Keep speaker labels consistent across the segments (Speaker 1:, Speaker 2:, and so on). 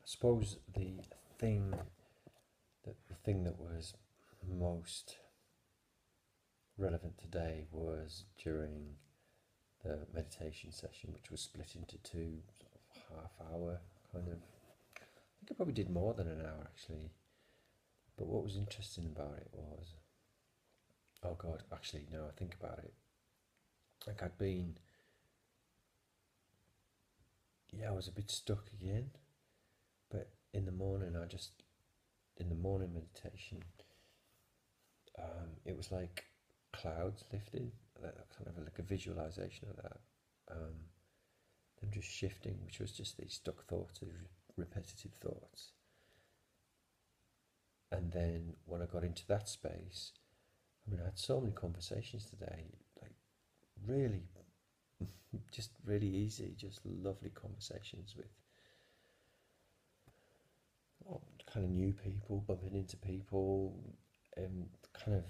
Speaker 1: suppose thing the thing that was most relevant today was during the meditation session, which was split into two sort of half-hour kind of. I think I probably did more than an hour actually. But what was interesting about it was, oh God, actually, now I think about it, like I was a bit stuck again. But in the morning, in the morning meditation, it was like clouds lifting, kind of like a visualization of that. Them just shifting, which was just these stuck thoughts, these repetitive thoughts. And then when I got into that space, I mean, I had so many conversations today, like really, just really easy, just lovely conversations with kind of new people, bumping into people, and kind of,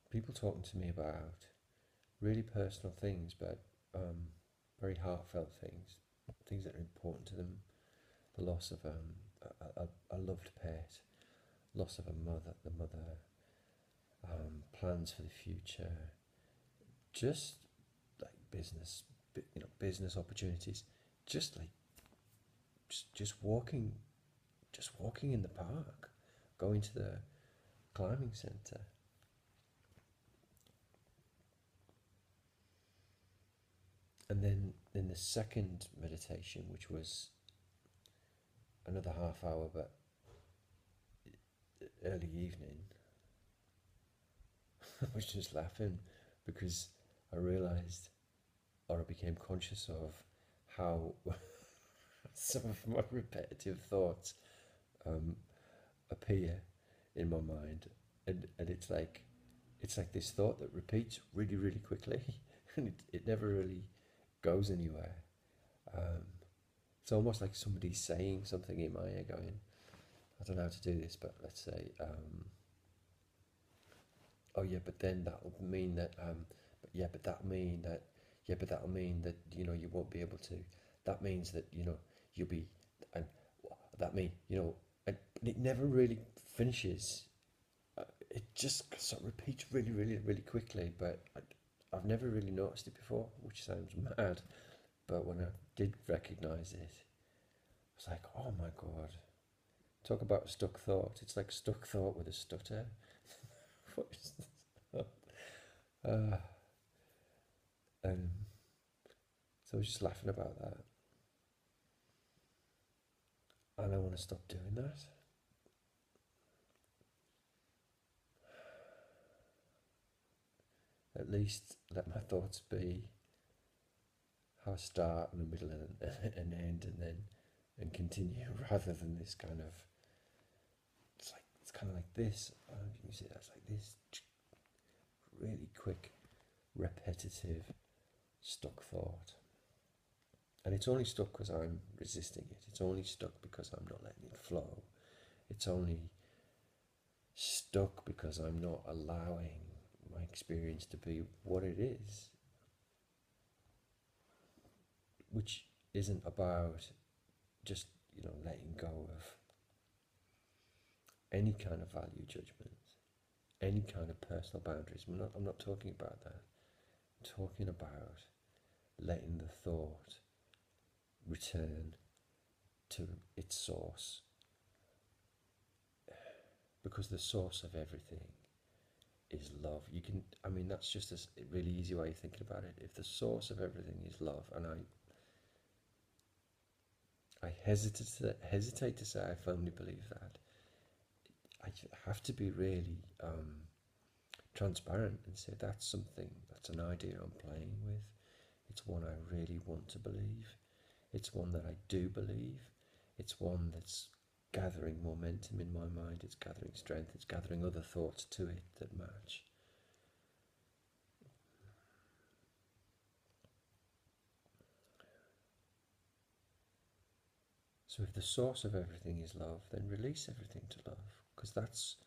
Speaker 1: people talking to me about really personal things, but very heartfelt things, things that are important to them. The loss of a loved pet, loss of the mother, plans for the future, just like business, business opportunities, just like just walking in the park, going to the climbing center. And then in the second meditation, which was another half hour, but early evening, I was just laughing because I realized, or I became conscious of, how some of my repetitive thoughts appear in my mind, and it's like this thought that repeats really really quickly, and it never really goes anywhere. Um, it's almost like somebody's saying something in my ear, going, I don't know how to do this, but let's say, oh yeah, but then that'll mean that, but yeah, but that'll mean that, yeah, but that'll mean that you won't be able to. That means that you'll be, and that mean and it never really finishes. It just sort of repeats really, really, really quickly. But I've never really noticed it before, which sounds mad. But when I did recognize it, I was like, oh my god! Talk about stuck thought. It's like stuck thought with a stutter. What is this? Uh, and so I was just laughing about that, and I want to stop doing that. At least let my thoughts be how I start and a middle and an end, and continue, rather than this kind of, it's kind of like this. I don't know if you can see that. It's like this really quick, repetitive, stuck thought. And it's only stuck because I'm resisting it. It's only stuck because I'm not letting it flow. It's only stuck because I'm not allowing my experience to be what it is, which isn't about just letting go of any kind of value judgments, any kind of personal boundaries. I'm not talking about that. I'm talking about letting the thought return to its source, because the source of everything is love. I mean, that's just a really easy way of thinking about it. If the source of everything is love, and I hesitate to say I firmly believe that, I have to be really transparent and say that's an idea I'm playing with. It's one I really want to believe. It's one that I do believe. It's one that's gathering momentum in my mind. It's gathering strength. It's gathering other thoughts to it that match. So if the source of everything is love, then release everything to love, because that's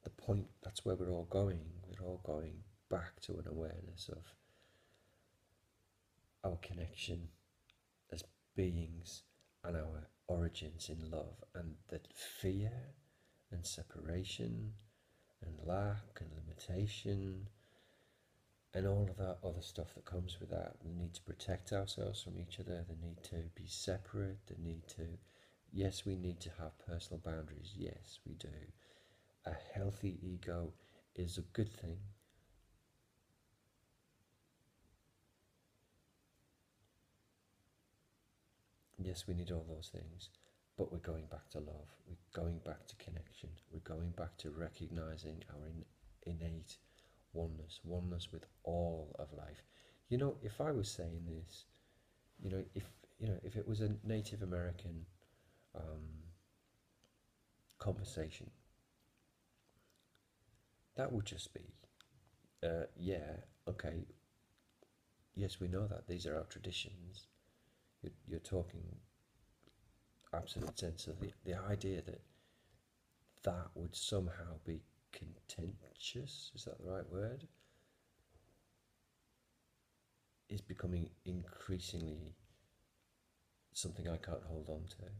Speaker 1: the point. That's where we're all going. We're all going back to an awareness of our connection beings and our origins in love, and that fear and separation and lack and limitation and all of that other stuff that comes with that, the need to protect ourselves from each other, the need to be separate, the need to, yes, we need to have personal boundaries, yes, we do. A healthy ego is a good thing. Yes, we need all those things, but we're going back to love, we're going back to connection, we're going back to recognizing our innate oneness with all of life. You know, if I was saying this, if it was a Native American conversation, that would just be, yeah, okay, yes, we know that these are our traditions. You're talking absolute sense of the idea that that would somehow be contentious, is that the right word? Is becoming increasingly something I can't hold on to.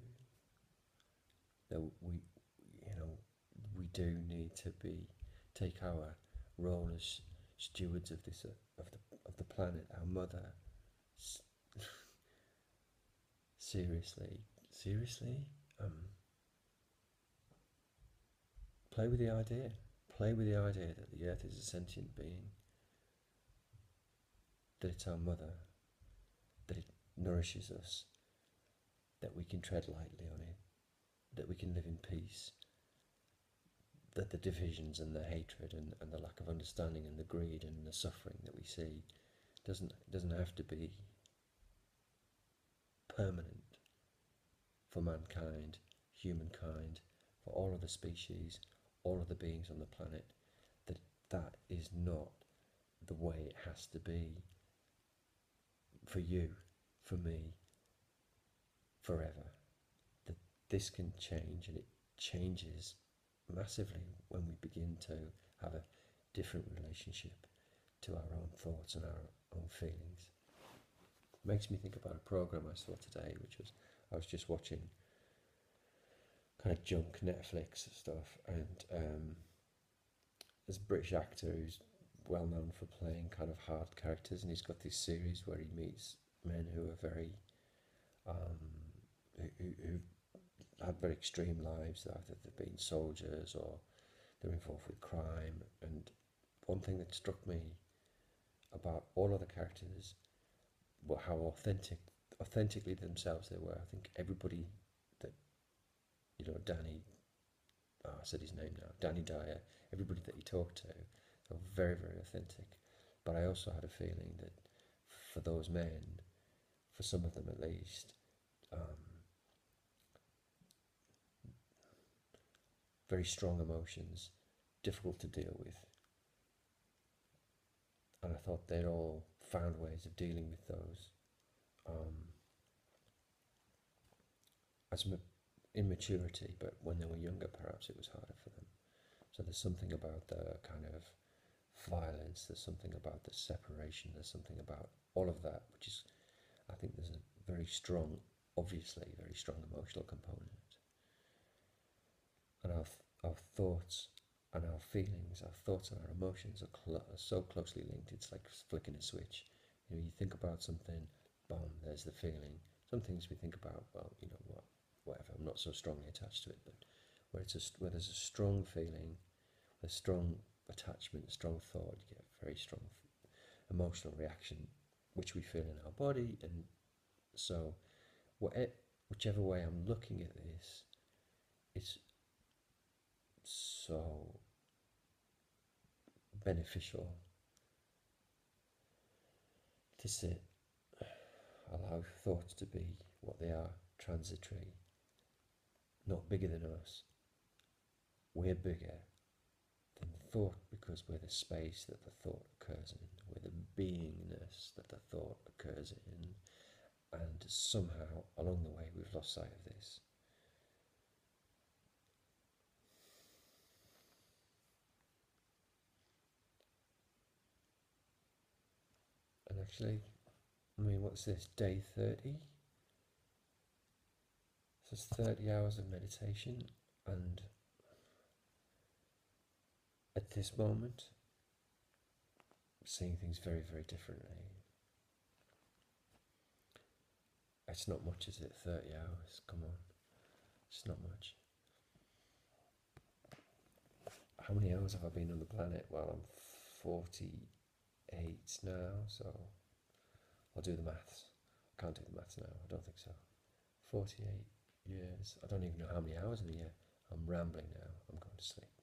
Speaker 1: That we do need to take our role as stewards of this of the planet, our mother, seriously. Play with the idea. Play with the idea that the Earth is a sentient being, that it's our mother, that it nourishes us, that we can tread lightly on it, that we can live in peace, that the divisions and the hatred and the lack of understanding and the greed and the suffering that we see doesn't have to be permanent for mankind, humankind, for all of the species, all of the beings on the planet, that is not the way it has to be for you, for me, forever. That this can change, and it changes massively when we begin to have a different relationship to our own thoughts and our own feelings. It makes me think about a program I saw today, which was, I was just watching kind of junk Netflix stuff, and there's a British actor who's well known for playing kind of hard characters, and he's got this series where he meets men who are very who've had very extreme lives. Either they've been soldiers or they're involved with crime. And one thing that struck me about all of the characters were how authentically themselves they were. I think everybody that, Danny, I said his name now, Danny Dyer, everybody that he talked to, they were very, very authentic. But I also had a feeling that for those men, for some of them at least, very strong emotions, difficult to deal with. And I thought they'd all found ways of dealing with those. As immaturity, but when they were younger, perhaps it was harder for them. So there's something about the kind of violence, there's something about the separation, there's something about all of that, which is, I think there's a very strong, obviously, very strong emotional component. And our thoughts and our feelings, our thoughts and our emotions are so closely linked, it's like flicking a switch. You think about something, boom, there's the feeling. Some things we think about, well, whatever, I'm not so strongly attached to it, but where there's a strong feeling, a strong attachment, a strong thought, you get a very strong emotional reaction, which we feel in our body. And so whichever way I'm looking at this, it's so beneficial to sit, allow thoughts to be what they are, transitory, not bigger than us. We're bigger than the thought because we're the space that the thought occurs in, we're the beingness that the thought occurs in, and somehow along the way we've lost sight of this. And actually, what's this, day 30? So it's 30 hours of meditation, and at this moment, seeing things very, very differently. It's not much, is it? 30 hours, come on. It's not much. How many hours have I been on the planet? Well, I'm 48 now, so I'll do the maths. I can't do the maths now, I don't think so. 48 years. I don't even know how many hours in a year. I'm rambling now. I'm going to sleep.